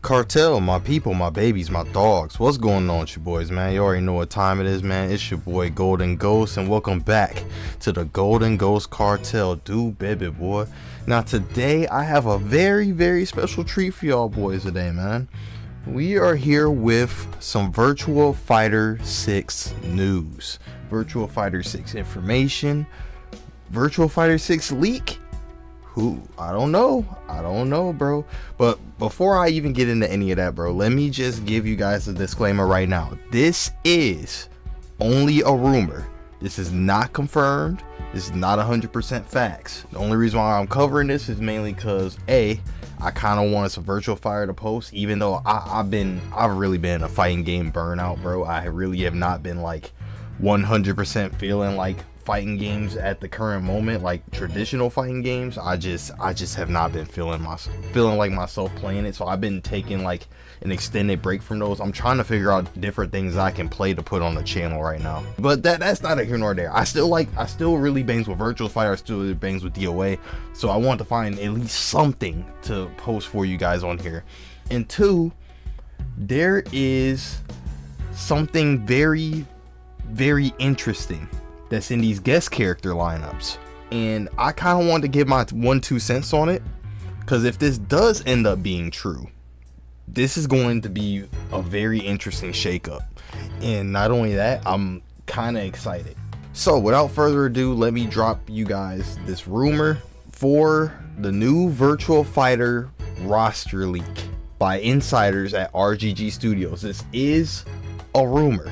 Cartel, my people, my babies, my dogs, what's going on with you boys, man? You already know what time it is, man. It's your boy Golden Ghost, and welcome back to the Golden Ghost Cartel. Dude, baby boy. Now today I have a very special treat for y'all boys today, man. We are here with some Virtua Fighter 6 news, Virtua Fighter 6 information, Virtua Fighter 6 leak. Who? I don't know, bro. But before I even get into any of that, bro, let me just give you guys a disclaimer right now. This is only a rumor. This is not confirmed. This is not 100% facts. The only reason why I'm covering this is mainly because I kind of wanted some Virtua Fighter to post, even though I've really been a fighting game burnout, bro. I really have not been like 100% feeling like fighting games at the current moment, like traditional fighting games. I just have not been feeling like myself playing it. So I've been taking like an extended break from those. I'm trying to figure out different things I can play to put on the channel right now. But that's neither here nor there. I still really bangs with Virtua Fighter. I still bangs with DOA. So I want to find at least something to post for you guys on here. And two, there is something very interesting that's in these guest character lineups, and I kind of wanted to give my 1-2 cents on it, because if this does end up being true, this is going to be a very interesting shakeup. And not only that, I'm kind of excited. So without further ado, let me drop you guys this rumor for the new Virtua Fighter roster leak by insiders at RGG Studios. This is a rumor.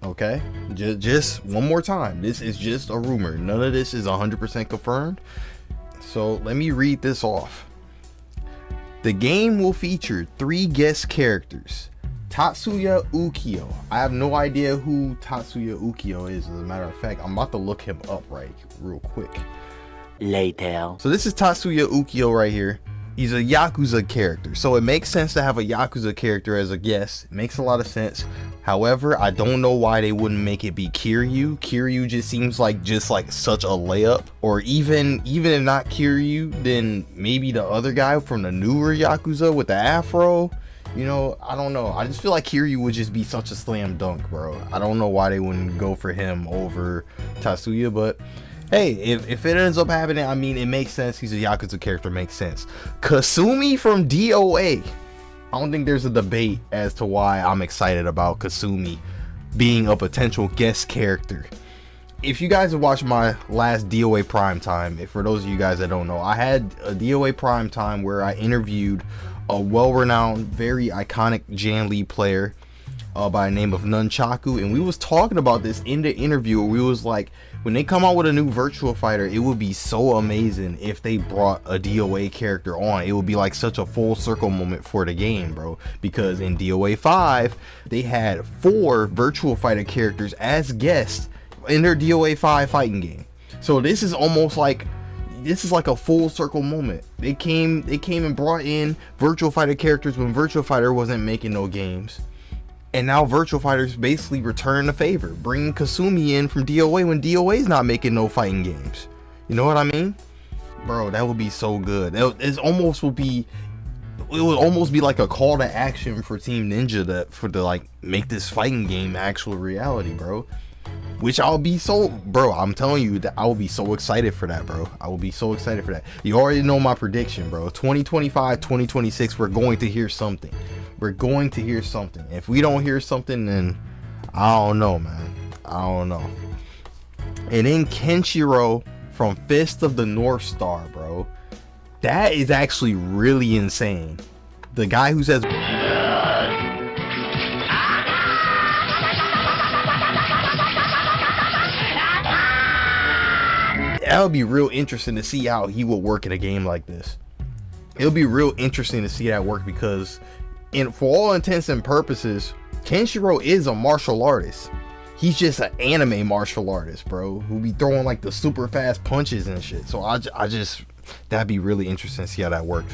Okay, just one more time, this is just a rumor. None of this is 100% confirmed. So let me read this off. The game will feature 3 guest characters. Tatsuya Ukiyo. I have no idea who Tatsuya Ukiyo is. As a matter of fact, I'm about to look him up real quick. Later. So this is Tatsuya Ukiyo right here. He's a Yakuza character, so it makes sense to have a Yakuza character as a guest. It makes a lot of sense. However, I don't know why they wouldn't make it be Kiryu. Kiryu just seems like such a layup. Or even if not Kiryu, then maybe the other guy from the newer Yakuza with the afro. You know, I don't know. I just feel like Kiryu would just be such a slam dunk, bro. I don't know why they wouldn't go for him over Tatsuya, but hey, if it ends up happening, I mean, it makes sense. He's a Yakuza character, makes sense. Kasumi from DOA. I don't think there's a debate as to why I'm excited about Kasumi being a potential guest character. If you guys have watched my last DOA Primetime, if for those of you guys that don't know, I had a DOA Primetime where I interviewed a well-renowned, very iconic Jan Lee player by the name of Nunchaku, and we was talking about this in the interview. We was like, when they come out with a new Virtua Fighter, it would be so amazing if they brought a DOA character on. It would be like such a full circle moment for the game, bro, because in DOA 5 they had 4 Virtua Fighter characters as guests in their DOA 5 fighting game. So this is almost like a full circle moment. They came and brought in Virtua Fighter characters when Virtua Fighter wasn't making no games. And now Virtua Fighters basically return the favor, bringing Kasumi in from DOA when DOA is not making no fighting games. You know what I mean? Bro, that would be so good. It would almost be like a call to action for Team Ninja to like make this fighting game actual reality, bro. Which I'm telling you that I will be so excited for that, bro. I will be so excited for that. You already know my prediction, bro. 2025, 2026, we're going to hear something. We're going to hear something. If we don't hear something, then I don't know, man. I don't know. And then Kenshiro from Fist of the North Star, bro. That is actually really insane. The guy who says that would be real interesting to see how he will work in a game like this. It'll be real interesting to see that work, because for all intents and purposes, Kenshiro is a martial artist. He's just an anime martial artist, bro, who be throwing like the super fast punches and shit. So I just that'd be really interesting to see how that works.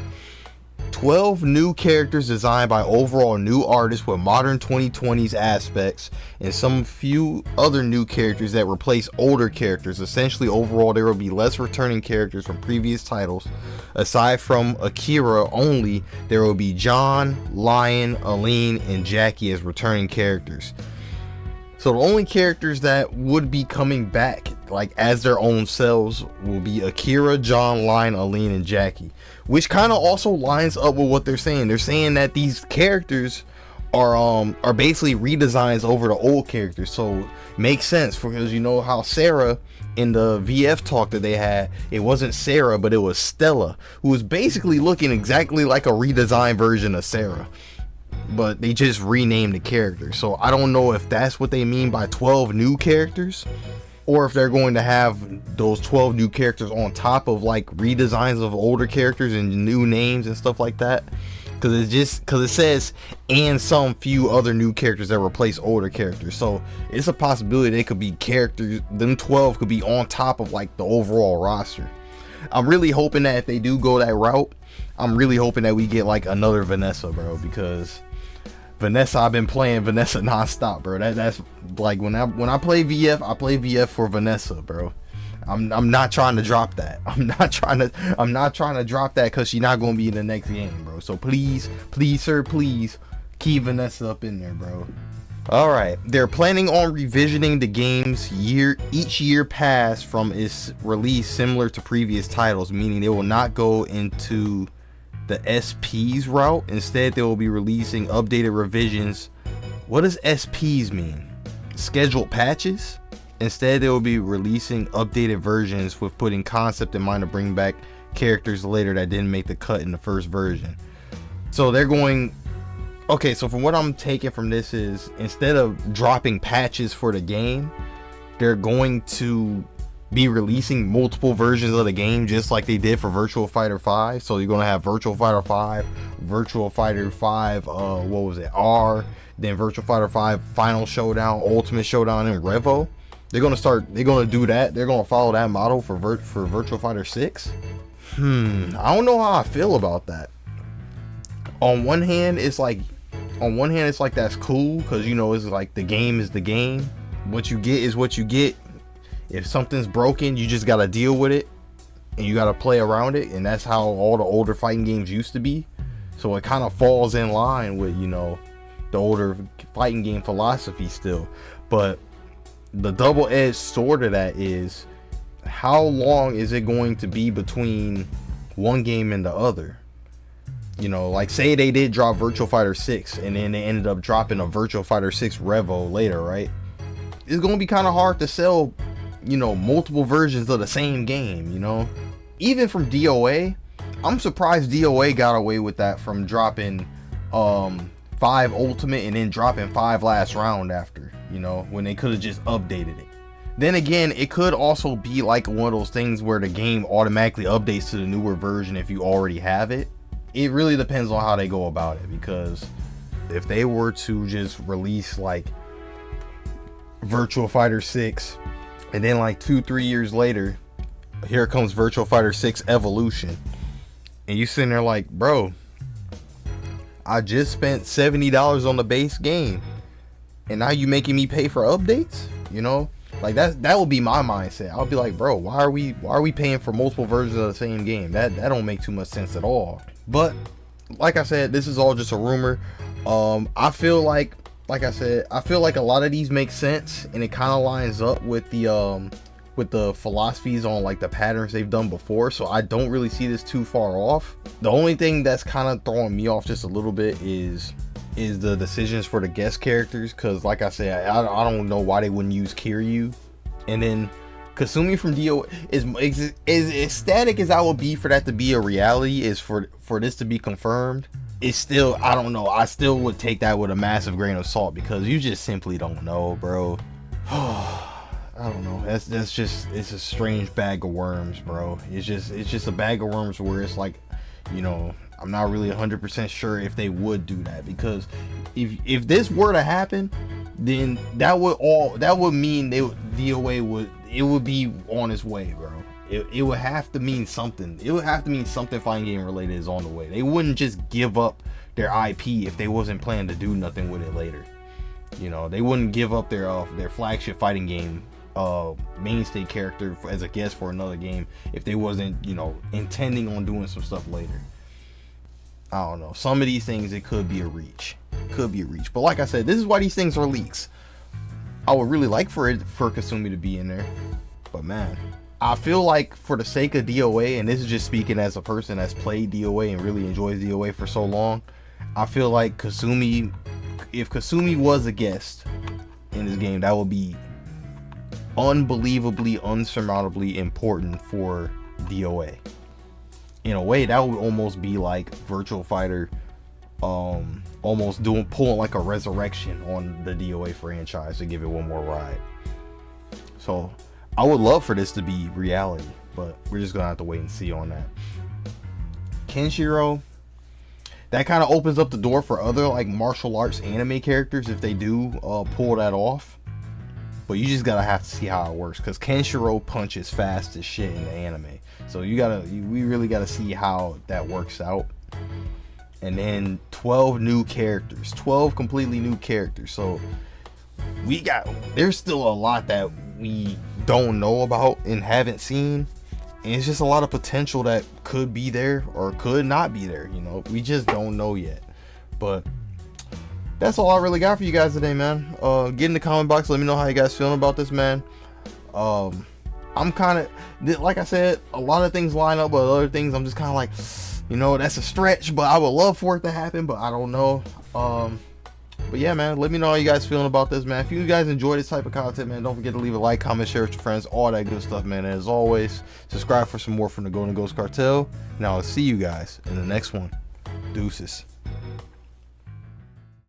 12 new characters designed by overall new artists with modern 2020s aspects, and some few other new characters that replace older characters. Essentially, overall, there will be less returning characters from previous titles. Aside from Akira only, there will be John, Lion, Aline, and Jackie as returning characters. So the only characters that would be coming back, like as their own selves, will be Akira, John, Lion, Aline, and Jackie. Which kind of also lines up with what they're saying. They're saying that these characters are basically redesigns over the old characters. So makes sense, because you know how Sarah in the VF talk that they had, it wasn't Sarah, but it was Stella, who was basically looking exactly like a redesigned version of Sarah. But they just renamed the character. So I don't know if that's what they mean by 12 new characters, or if they're going to have those 12 new characters on top of like redesigns of older characters and new names and stuff like that. Because it says and some few other new characters that replace older characters. So it's a possibility they could be characters, them 12 could be on top of like the overall roster. I'm really hoping that if they do go that route, I'm really hoping that we get like another Vanessa, bro, because Vanessa, I've been playing Vanessa nonstop, bro. That's like when I play VF, I play VF for Vanessa, bro. I'm not trying to drop that. I'm not trying to drop that because she's not gonna be in the next game, bro. So please, sir, please keep Vanessa up in there, bro. Alright, they're planning on revisiting the game's each year past from its release, similar to previous titles, meaning they will not go into the SPs route. Instead, they will be releasing updated revisions. What does SPs mean? Scheduled patches? Instead, they will be releasing updated versions with putting concept in mind to bring back characters later that didn't make the cut in the first version. So they're going... Okay, so from what I'm taking from this is, instead of dropping patches for the game, they're going to be releasing multiple versions of the game, just like they did for Virtua Fighter 5. So you're gonna have Virtua Fighter 5, Virtua Fighter 5, what was it, R, then Virtua Fighter 5 Final Showdown, Ultimate Showdown, and REVO. They're gonna do that. They're gonna follow that model for Virtua Fighter 6. I don't know how I feel about that. On one hand, it's like that's cool, because you know, it's like the game is the game. What you get is what you get. If something's broken, you just gotta deal with it and you gotta play around it, and that's how all the older fighting games used to be. So it kind of falls in line with, you know, the older fighting game philosophy still. But the double-edged sword of that is, how long is it going to be between one game and the other? You know, like say they did drop Virtua Fighter 6 and then they ended up dropping a Virtua Fighter 6 REVO later, right? It's gonna be kind of hard to sell, you know, multiple versions of the same game, you know? Even from DOA, I'm surprised DOA got away with that, from dropping 5 Ultimate and then dropping 5 Last Round after, you know, when they could have just updated it. Then again, it could also be like one of those things where the game automatically updates to the newer version if you already have it. It really depends on how they go about it, because if they were to just release like Virtua Fighter 6 and then like 2-3 years later, here comes Virtua Fighter 6 Evolution, and you sitting there like, bro, I just spent $70 on the base game and now you making me pay for updates, you know? Like that would be my mindset. I'll be like, bro, why are we paying for multiple versions of the same game? That don't make too much sense at all. But like I said, this is all just a rumor. I feel like I said, I feel like a lot of these make sense, and it kind of lines up with the philosophies on like the patterns they've done before. So I don't really see this too far off. The only thing that's kind of throwing me off just a little bit is the decisions for the guest characters, because like I said, I don't know why they wouldn't use Kiryu. And then Kasumi from Dio, is ecstatic as I will be for that to be a reality, is for this to be confirmed, it's still, I don't know, I still would take that with a massive grain of salt, because you just simply don't know, bro. I don't know, that's just, it's a strange bag of worms, bro. It's just a bag of worms where it's like, you know, I'm not really 100% sure if they would do that, because if this were to happen, then that would mean DOA would be on its way, bro. it would have to mean something. It would have to mean something fighting game related is on the way. They wouldn't just give up their IP if they wasn't planning to do nothing with it later. You know, they wouldn't give up their flagship fighting game mainstay character as a guest for another game if they wasn't, you know, intending on doing some stuff later. I don't know. Some of these things, it could be a reach. But like I said, this is why these things are leaks. I would really like for Kasumi to be in there, but man, I feel like for the sake of DOA, and this is just speaking as a person that's played DOA and really enjoys DOA for so long, I feel like Kasumi, if Kasumi was a guest in this game, that would be unbelievably, unsurmountably important for DOA. In a way, that would almost be like Virtua Fighter, almost pulling like a resurrection on the DOA franchise to give it one more ride. So I would love for this to be reality, but we're just gonna have to wait and see on that. Kenshiro, that kind of opens up the door for other like martial arts anime characters if they do pull that off. But you just gotta have to see how it works, because Kenshiro punches fast as shit in the anime. So we really gotta see how that works out. And then 12 new characters, 12 completely new characters. So there's still a lot that we don't know about and haven't seen. And it's just a lot of potential that could be there or could not be there. You know, we just don't know yet. But that's all I really got for you guys today, man. Get in the comment box, let me know how you guys feeling about this, man. I'm kind of, like I said, a lot of things line up, but other things I'm just kind of like, you know, that's a stretch, but I would love for it to happen, but I don't know. But yeah, man, let me know how you guys feeling about this, man. If you guys enjoy this type of content, man, don't forget to leave a like, comment, share with your friends, all that good stuff, man. And as always, subscribe for some more from the Golden Ghost Cartel, and I'll see you guys in the next one. Deuces.